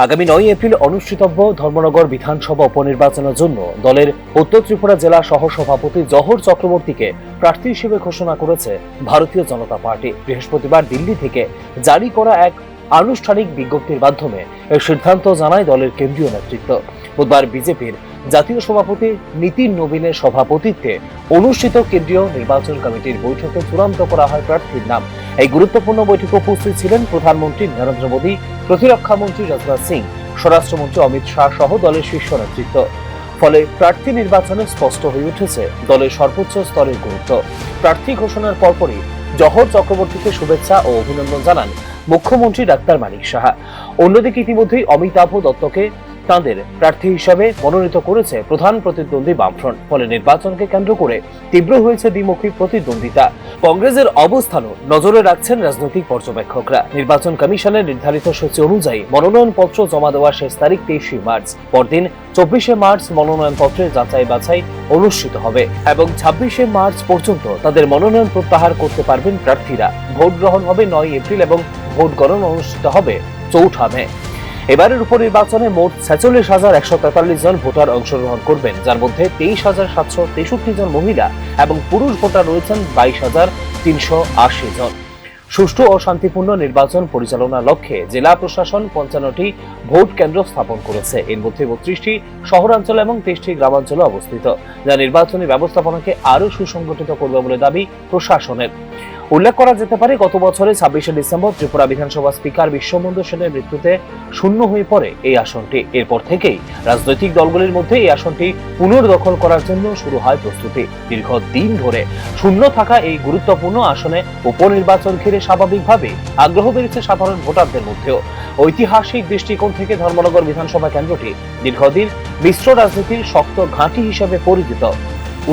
আগামী 9 এপ্রিল অনুষ্ঠিতব্য ধর্মনগর বিধানসভা উপনির্বাচনের জন্য দলের উত্তর ত্রিপুরা জেলা সহ সভাপতি জহর চক্রবর্তীকে প্রার্থী হিসেবে ঘোষণা করেছে ভারতীয় জনতা পার্টি। বৃহস্পতিবার দিল্লি থেকে জারি করা এক আনুষ্ঠানিক বিজ্ঞপ্তির মাধ্যমে এই সিদ্ধান্ত জানায় দলের কেন্দ্রীয় নেতৃত্ব। বুধবার বিজেপির জাতীয় সভাপতি নীতিন নবীনের সভাপতিত্বে অনুষ্ঠিত কেন্দ্রীয় নির্বাচন কমিটির বৈঠকে চূড়ান্ত করা হয় প্রার্থীর নাম। এই গুরুত্বপূর্ণ বৈঠকে উপস্থিত ছিলেন প্রধানমন্ত্রী নরেন্দ্র মোদী, প্রতিরক্ষা মন্ত্রী রাজনাথ সিং, স্বরাষ্ট্রমন্ত্রী অমিত শাহ সহ দলের শীর্ষ নেতৃত্ব। ফলে প্রার্থী নির্বাচনে স্পষ্ট হয়ে উঠেছে দলের সর্বোচ্চ স্তরের গুরুত্ব। প্রার্থী ঘোষণার পরপরই জহর চক্রবর্তীকে শুভেচ্ছা ও অভিনন্দন জানান মুখ্যমন্ত্রী ডাক্তার মানিক সাহা। অন্যদিকে ইতিমধ্যেই অমিতাভ দত্তকে তাঁদের প্রার্থী হিসাবে মনোনীত করেছে প্রধান প্রতিদ্বন্দ্বী বামফ্রন্ট। ফলে নির্বাচনকে কেন্দ্র করে তীব্র হয়েছে দ্বিমুখী প্রতিদ্বন্দ্বিতা। কংগ্রেসের অবস্থানও নজরে রাখছেন রাজনৈতিক পর্যবেক্ষকরা। নির্বাচন কমিশনের নির্ধারিত সূচি অনুযায়ী মনোনয়নপত্র জমা দেওয়ার শেষ তারিখ 23 মার্চ। পরদিন 24 মার্চ মনোনয়নপত্রের যাচাই বাছাই অনুষ্ঠিত হবে এবং 26 মার্চ পর্যন্ত তাদের মনোনয়ন প্রত্যাহার করতে পারবেন প্রার্থীরা। ভোট গ্রহণ হবে 9 এপ্রিল এবং ভোট গণনা অনুষ্ঠিত হবে 4 মে। এবারের উপনির্বাচনে মোট 46,143 জন ভোটার অংশগ্রহণ করবেন, যার মধ্যে 23,763 জন মহিলা এবং পুরুষ ভোটার রয়েছেন 22,380 জন। সুষ্ঠু ও শান্তিপূর্ণ নির্বাচন পরিচালনার লক্ষ্যে জেলা প্রশাসন 55টি ভোট কেন্দ্র স্থাপন করেছে। এর মধ্যে 32টি শহরাঞ্চল এবং 23টি গ্রামাঞ্চলে অবস্থিত, যা নির্বাচনী ব্যবস্থাপনাকে আরও সুসংগঠিত করবে বলে দাবি প্রশাসনের। উল্লেখ করা যেতে পারে, গত বছরের 26 ডিসেম্বর ত্রিপুরা বিধানসভা স্পিকার বিশ্ববন্ধু সেনের মৃত্যুতে শূন্য হয়ে পড়ে এই আসনটি। এরপর থেকেই রাজনৈতিক দলগুলির মধ্যে এই আসনটি পুনর্দখল করার জন্য শুরু হয় প্রস্তুতি। দীর্ঘদিন ধরে শূন্য থাকা এই গুরুত্বপূর্ণ আসনে উপনির্বাচন ঘিরে স্বাভাবিকভাবে আগ্রহ বেড়েছে সাধারণ ভোটারদের মধ্যেও। ঐতিহাসিক দৃষ্টিকোণ থেকে ধর্মনগর বিধানসভা কেন্দ্রটি দীর্ঘদিন মিশ্র রাজনীতির শক্ত ঘাঁটি হিসেবে পরিচিত।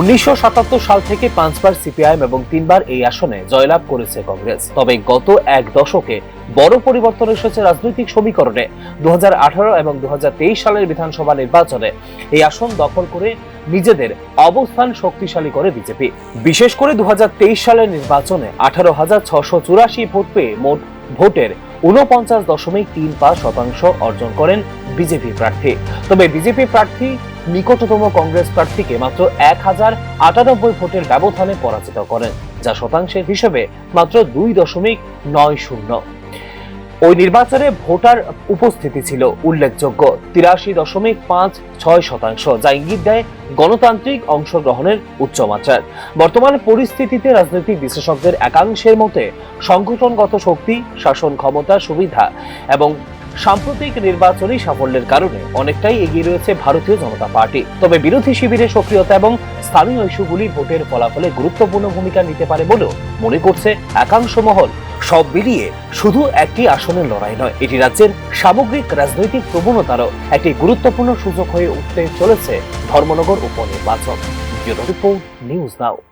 1977 সাল থেকে 5 বার সিপিআইএম এবং 3 বার এই আসনে জয়লাভ করেছে কংগ্রেস। তবে গত এক দশকে বড় পরিবর্তন এসেছে রাজনৈতিক সমীকরণে। 2018 এবং 2023 সালের বিধানসভা নির্বাচনে এই আসন দখল করে নিজেদের অবস্থান শক্তিশালী করে বিজেপি। বিশেষ করে 2023 সালের নির্বাচনে 18,684 ভোট পেয়ে মোট ভোটের 49.35% অর্জন করেন বিজেপি প্রার্থী। তবে বিজেপি প্রার্থী নিকটতম কংগ্রেস প্রার্থীকে মাত্র 1098 ভোটের ব্যবধানে পরাজিত করেন, যা শতাংশের হিসেবে মাত্র 2.90। ওই নির্বাচনে ভোটার উপস্থিতি ছিল উল্লেখযোগ্য 83.56%, যা ইঙ্গিত দেয় গণতান্ত্রিক অংশগ্রহণের উচ্চমাত্রার। বর্তমান পরিস্থিতিতে রাজনৈতিক বিশেষজ্ঞদের একাংশের মতে সংগঠনগত শক্তি, শাসন ক্ষমতা, সুবিধা এবং সাম্প্রতিক নির্বাচনী সাফল্যের কারণে অনেকটাই এগিয়ে রয়েছে ভারতীয় জনতা পার্টি। তবে বিরোধী শিবিরের সক্রিয়তা এবং স্থানীয় ইস্যুগুলি ভোটের ফলাফলে গুরুত্বপূর্ণ ভূমিকা নিতে পারে বলেও মনে করছে একাংশ মহল। সব মিলিয়ে শুধু একটি আসনের লড়াই নয়, এটি রাজ্যের সামগ্রিক রাজনৈতিক প্রবণতারও একটি গুরুত্বপূর্ণ সুযোগ হয়ে উঠতে চলেছে ধর্মনগর উপনির্বাচন। ব্যুরো রিপোর্ট, নিউজ নাও।